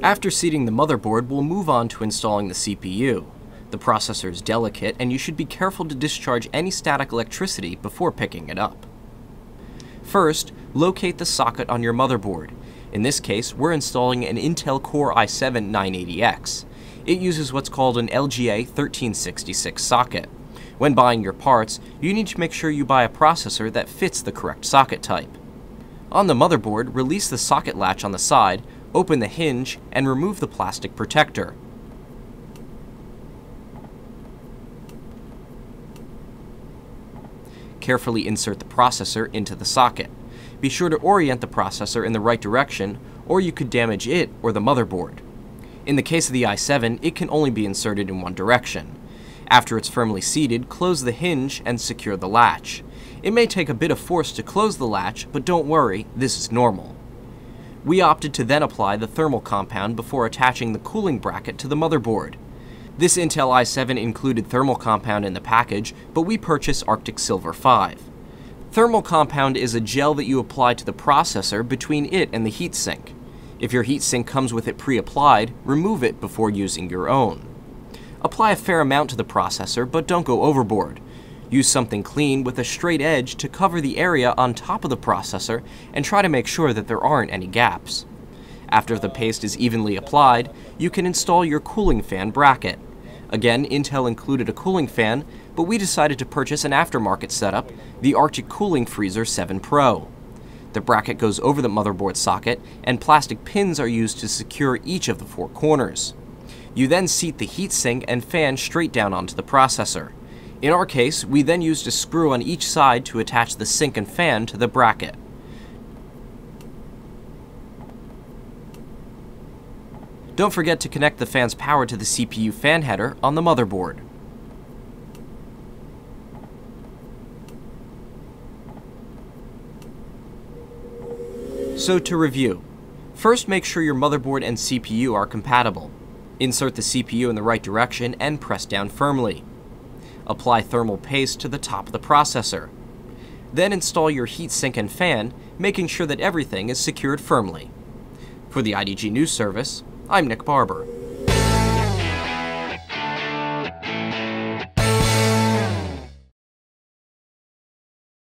After seating the motherboard, we'll move on to installing the CPU. The processor is delicate, and you should be careful to discharge any static electricity before picking it up. First, locate the socket on your motherboard. In this case, we're installing an Intel Core i7-980X. It uses what's called an LGA 1366 socket. When buying your parts, you need to make sure you buy a processor that fits the correct socket type. On the motherboard, release the socket latch on the side, open the hinge, and remove the plastic protector. Carefully insert the processor into the socket. Be sure to orient the processor in the right direction, or you could damage it or the motherboard. In the case of the i7, it can only be inserted in one direction. After it's firmly seated, close the hinge and secure the latch. It may take a bit of force to close the latch, but don't worry, this is normal. We opted to then apply the thermal compound before attaching the cooling bracket to the motherboard. This Intel i7 included thermal compound in the package, but we purchased Arctic Silver 5. Thermal compound is a gel that you apply to the processor between it and the heatsink. If your heatsink comes with it pre-applied, remove it before using your own. Apply a fair amount to the processor, but don't go overboard. Use something clean with a straight edge to cover the area on top of the processor and try to make sure that there aren't any gaps. After the paste is evenly applied, you can install your cooling fan bracket. Again, Intel included a cooling fan, but we decided to purchase an aftermarket setup, the Arctic Cooling Freezer 7 Pro. The bracket goes over the motherboard socket, and plastic pins are used to secure each of the four corners. You then seat the heatsink and fan straight down onto the processor. In our case, we then used a screw on each side to attach the sink and fan to the bracket. Don't forget to connect the fan's power to the CPU fan header on the motherboard. So to review, first make sure your motherboard and CPU are compatible. Insert the CPU in the right direction and press down firmly. Apply thermal paste to the top of the processor. Then install your heatsink and fan, making sure that everything is secured firmly. For the IDG News Service, I'm Nick Barber.